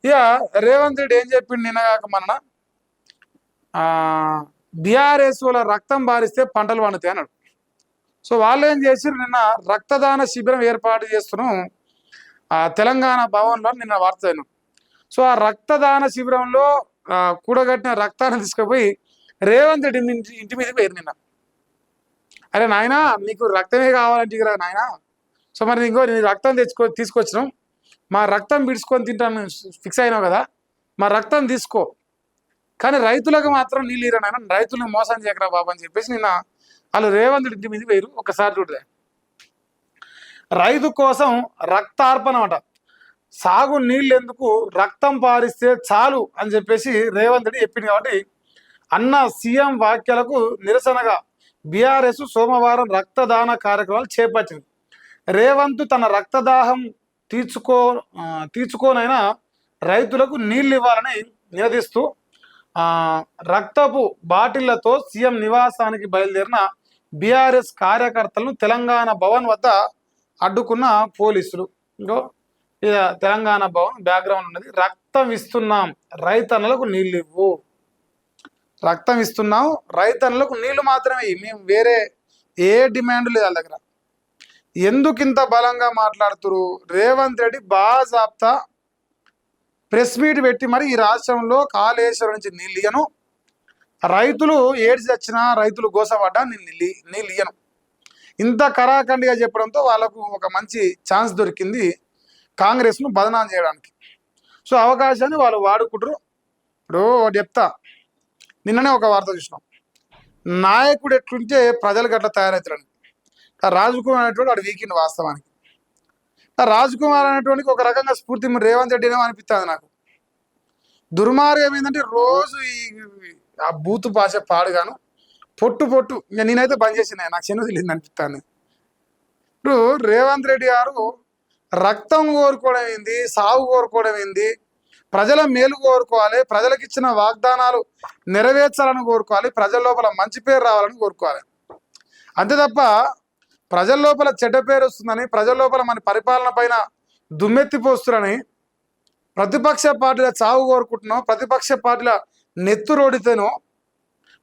ఇక రేవంత్ రెడ్డి ఏం చెప్పిండు నిన్నగాక మొన్న బీఆర్ఎస్ వాళ్ళ రక్తం బారిస్తే పంటలు పండుతాయి అన్నాడు. సో వాళ్ళు ఏం చేసిరు, నిన్న రక్తదాన శిబిరం ఏర్పాటు చేస్తున్నాం తెలంగాణ భవన్లో నిన్న వార్త. సో ఆ రక్తదాన శిబిరంలో కూడగట్టిన రక్తాన్ని తీసుకుపోయి రేవంత్ రెడ్డి ఇంటి మీద పోయారు నిన్న. అరే నాయన నీకు రక్తమే కావాలంటే కదా నాయన, సో మరి ఇంకో నీ రక్తం తీసుకొచ్చినాం, మా రక్తం పిడుచుకొని తింటాను ఫిక్స్ అయినావు కదా, మా రక్తం తీసుకో, కానీ రైతులకు మాత్రం నీళ్ళు ఇరా నాయన, రైతులను మోసం చేయకరా బాబు అని చెప్పేసి నిన్న వాళ్ళు రేవంత్ రెడ్డి ఇంటి మీద పోయారు. ఒకసారి చూడలే, రైతు కోసం రక్తార్పణ అంట, సాగు నీళ్ళు ఎందుకు రక్తం పారిస్తే చాలు అని చెప్పేసి రేవంత్ రెడ్డి చెప్పింది. కాబట్టి అన్న సీఎం వ్యాఖ్యలకు నిరసనగా బీఆర్ఎస్ సోమవారం రక్తదాన కార్యక్రమాలు చేపట్టింది. రేవంత్ తన రక్తదాహం తీర్చుకోనైనా రైతులకు నీళ్ళు ఇవ్వాలని నిలదీస్తూ రక్తపు బాటిళ్లతో సీఎం నివాసానికి బయలుదేరిన బీఆర్ఎస్ కార్యకర్తలను తెలంగాణ భవన్ వద్ద అడ్డుకున్న పోలీసులు. ఇంకో ఇక తెలంగాణ భవన్ బ్యాక్గ్రౌండ్ ఉన్నది. రక్తం ఇస్తున్నాం రైతన్నలకు నీళ్ళు ఇవ్వు, రక్తం ఇస్తున్నాం రైతన్నలకు నీళ్లు మాత్రమే, మేము వేరే ఏ డిమాండ్ లేదు వాళ్ళ దగ్గర. ఎందుకు ఇంత బలంగా మాట్లాడుతురు? రేవంత్ రెడ్డి బాజాప్తా ప్రెస్ మీట్ పెట్టి మరి ఈ రాష్ట్రంలో కాళేశ్వరం నుంచి నీళ్ళు ఇయ్యను, రైతులు ఏడ్చి వచ్చినా రైతులు గోసపడ్డా నేను నీళ్ళు ఇయ్యను, ఇంత కరాఖండిగా చెప్పడంతో వాళ్ళకు ఒక మంచి ఛాన్స్ దొరికింది కాంగ్రెస్ను బదనాం చేయడానికి. సో అవకాశాన్ని వాళ్ళు వాడుకుంటారు. ఇప్పుడు చెప్తా, నిన్ననే ఒక వార్త చూసినాం, నాయకుడు ఎట్లుంటే ప్రజలకు అట్లా తయారవుతారని. రాజ్కుమార్ అనేటువంటి వాడు వీకింది వాస్తవానికి. రాజ్కుమార్ అనేటువంటి ఒక రకంగా స్ఫూర్తి రేవంత్ రెడ్డినేమో అనిపిస్తుంది నాకు. దుర్మార్గం ఏంటంటే రోజు ఆ బూతు భాష పాడుగాను పొట్టు ఇంకా నేనైతే బంద్ చేసిన, నాకు చిన్న తెలియదు అనిపిస్తాను. ఇప్పుడు రేవంత్ రెడ్డి గారు రక్తం కోరుకోవడం ఏంది, సాగు కోరుకోవడం ఏంది, ప్రజల మేలు కోరుకోవాలి, ప్రజలకు ఇచ్చిన వాగ్దానాలు నెరవేర్చాలని కోరుకోవాలి, ప్రజల లోపల మంచి పేరు రావాలని కోరుకోవాలి. అంతే తప్ప ప్రజల లోపల చెడ్డ పేరు వస్తుందని, ప్రజల లోపల మన పరిపాలన పైన దుమ్మెత్తిపోస్తున్నారని, ప్రతిపక్ష పార్టీల చావు కోరుకుంటున్నాం, ప్రతిపక్ష పార్టీల నెత్తురోడితేనో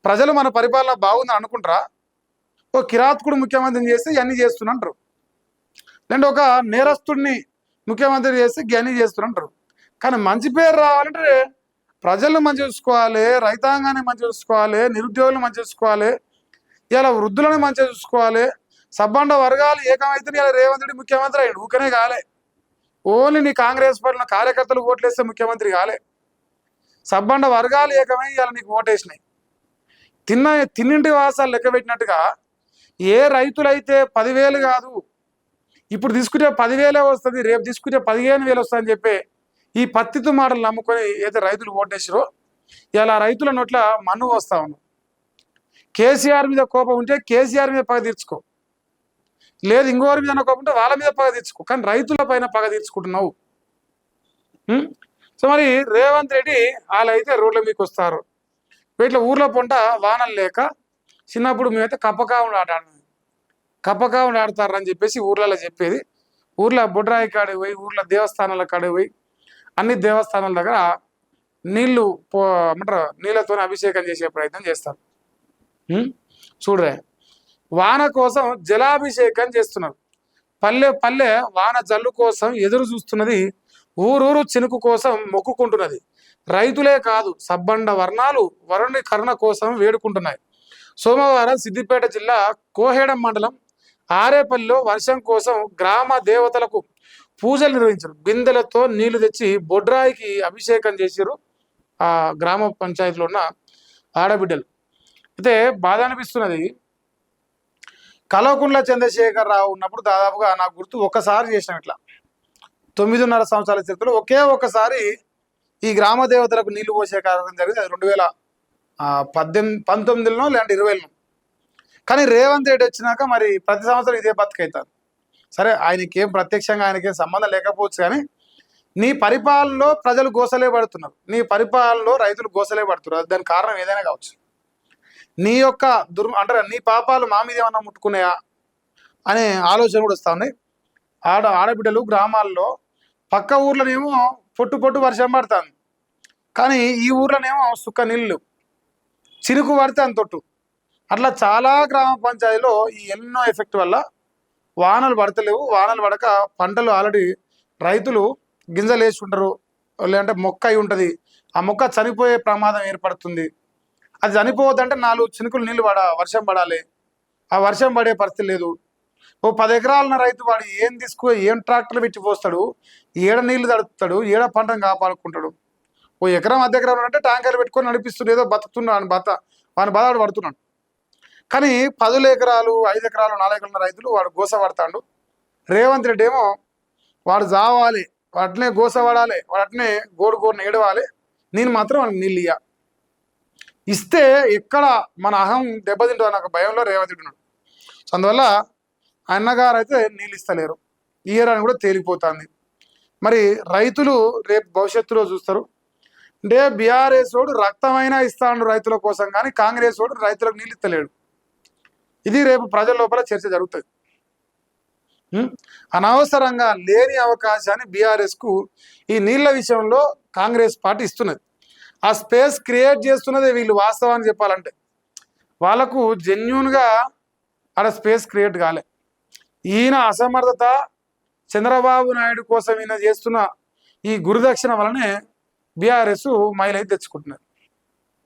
ప్రజలు మన పరిపాలన బాగుందని అనుకుంటారా? ఓ కిరాతకుడు ముఖ్యమంత్రిని చేస్తే ఇవన్నీ చేస్తున్నంటారు, లేదంటే ఒక నేరస్తుడిని ముఖ్యమంత్రి చేస్తే ఇవన్నీ చేస్తున్నంటారు. కానీ మంచి పేరు రావాలంటే ప్రజలను మంచి చూసుకోవాలి, రైతాంగాన్ని మంచి చూసుకోవాలి, నిరుద్యోగులను మంచి చూసుకోవాలి, ఇలా వృద్ధులను మంచిగా చూసుకోవాలి, సబ్బండ వర్గాలు ఏకమైతే ఇలా రేవంత్ రెడ్డి ముఖ్యమంత్రి అయ్యాడు. ఊకనే కాలే, ఓన్లీ నీ కాంగ్రెస్ పార్టీలో కార్యకర్తలు ఓట్లేస్తే ముఖ్యమంత్రి కాలే, సబ్బండ వర్గాలు ఏకమై ఇలా నీకు ఓటేసినాయి. తిన్నింటి వాసాలు లెక్క పెట్టినట్టుగా ఏ రైతులైతే 10,000 కాదు ఇప్పుడు తీసుకుంటే 10,000 వస్తుంది, రేపు తీసుకుంటే 15,000 వస్తుందని చెప్పి ఈ పత్తితు మాటలు నమ్ముకొని ఏదైతే రైతులు ఓటేసారో ఇలా రైతుల నోట్ల మన్ను వస్తా ఉన్నాం. కేసీఆర్ మీద కోపం ఉంటే కేసీఆర్ మీద పగ తీర్చుకో, లేదు ఇంకోరి మీద కోపం ఉంటే వాళ్ళ మీద పగ తీర్చుకో, కానీ రైతుల పైన పగ తీర్చుకుంటున్నావు. సో మరి రేవంత్ రెడ్డి వాళ్ళైతే రోడ్ల మీకు వస్తారు. వీటిలో ఊర్లో పొంట వానలు లేక చిన్నప్పుడు మేమైతే కప్పకావులు ఆడతారని చెప్పేసి ఊర్లలో చెప్పేది. ఊర్లో బొడ్రాయి కాడికి పోయి, ఊర్లో దేవస్థానాల కాడికి పోయి, అన్ని దేవస్థానాల దగ్గర నీళ్లు ఏమంటారు నీళ్ళతో అభిషేకం చేసే ప్రయత్నం చేస్తారు. చూడరే, వాన కోసం జలాభిషేకం చేస్తున్నారు. పల్లె పల్లె వాన జల్లు కోసం ఎదురు చూస్తున్నది, ఊరూరు చినుకు కోసం మొక్కుకుంటున్నది. రైతులే కాదు సబ్బండ వర్ణాలు వరుణి కరుణ కోసం వేడుకుంటున్నాయి. సోమవారం సిద్దిపేట జిల్లా కోహేడం మండలం ఆరేపల్లిలో వర్షం కోసం గ్రామ దేవతలకు పూజలు నిర్వహించారు. బిందెలతో నీళ్లు తెచ్చి బొడ్రాయికి అభిషేకం చేశారు ఆ గ్రామ పంచాయతీలో ఉన్న ఆడబిడ్డలు. అయితే బాధ అనిపిస్తున్నది, కల్వకుంట్ల చంద్రశేఖరరావు ఉన్నప్పుడు దాదాపుగా నాకు గుర్తు ఒక్కసారి చేసినాం ఇట్లా 9.5 సంవత్సరాల చరిత్రలో ఒకే ఒక్కసారి ఈ గ్రామ దేవతలకు నీళ్లు పోసే కార్యక్రమం జరిగింది. అది 2019లో లేదంటే 20లో. కానీ రేవంత్ రెడ్డి వచ్చినాక మరి ప్రతి సంవత్సరం ఇదే బతుకైతారు. సరే, ఆయనకేం ప్రత్యక్షంగా ఆయనకేం సంబంధం లేకపోవచ్చు, కానీ నీ పరిపాలనలో ప్రజలు గోసలే పడుతున్నారు, నీ పరిపాలనలో రైతులు గోసలే పడుతున్నారు. దానికి కారణం ఏదైనా కావచ్చు. నీ యొక్క అంటారా నీ పాపాలు మా మీద ఏమన్నా ముట్టుకున్నాయా అనే ఆలోచన కూడా వస్తూ ఉన్నాయి. ఆడబిడ్డలు గ్రామాల్లో పక్క ఊర్లోనేమో పొట్టు పొట్టు వర్షం పడుతుంది. కానీ ఈ ఊర్లోనేమో సుక్క నీళ్ళు, చినుకు పడితే అంతొట్టు. అట్లా చాలా గ్రామ పంచాయతీలో ఈ ఎన్నో ఎఫెక్ట్ వల్ల వానలు పడతలేవు. వానలు పడక పంటలు ఆల్రెడీ రైతులు గింజలు వేసుకుంటారు, లేదంటే మొక్క అయి ఉంటుంది, ఆ మొక్క చనిపోయే ప్రమాదం ఏర్పడుతుంది. అది చనిపోవద్దంటే 4 చినుకులు నీళ్ళు వర్షం పడాలి. ఆ వర్షం పడే పరిస్థితి లేదు. ఓ 10 ఎకరాలున్న రైతు వాడు ఏం ట్రాక్టర్లు పెట్టి పోస్తాడు, ఏడ నీళ్లు తడుపుతాడు, ఏడ పంటను కాపాడుకుంటాడు. ఓ ఎకరం అర్ధ ఎకరం అంటే ట్యాంకర్లు పెట్టుకొని నడిపిస్తుండే, ఏదో బతుకుతున్నాడు, వాని బాధ పడుతున్నాడు. కానీ 10 ఎకరాలు 5 ఎకరాలు 4 ఎకరాల రైతులు వాడు గోస పడతాడు. రేవంత్ రెడ్డి ఏమో వాడు జావాలి, వాటినే గోస పడాలి, వాటినే గోరుని ఏడవాలి, నేను మాత్రం వాడికి నీళ్ళు ఇస్తే ఎక్కడ మన అహం దెబ్బతింటుంది అన్న ఒక భయంలో రేవంత్ రెడ్డి ఉన్నాడు. సో అందువల్ల అన్నగారు అయితే నీళ్ళు ఇస్తలేరు, ఇయ్యరని కూడా తేలిపోతుంది. మరి రైతులు రేపు భవిష్యత్తులో చూస్తారు. అంటే బీఆర్ఎస్ వాడు రక్తమైనా ఇస్తాడు రైతుల కోసం, కానీ కాంగ్రెస్ వాడు రైతులకు నీళ్ళు ఇస్తలేడు. ఇది రేపు ప్రజల లోపల చర్చ జరుగుతుంది. అనవసరంగా లేని అవకాశాన్ని బీఆర్ఎస్కు ఈ నీళ్ల విషయంలో కాంగ్రెస్ పార్టీ ఇస్తున్నది. ఆ స్పేస్ క్రియేట్ చేస్తున్నది వీళ్ళు. వాస్తవాన్ని చెప్పాలంటే వాళ్ళకు జెన్యున్గా ఆడ స్పేస్ క్రియేట్ కాలే. ఈయన అసమర్థత, చంద్రబాబు నాయుడు కోసం ఈయన చేస్తున్న ఈ గురుదక్షిణ వలనే బీఆర్ఎస్ మైలేజ్ తెచ్చుకుంటున్నారు.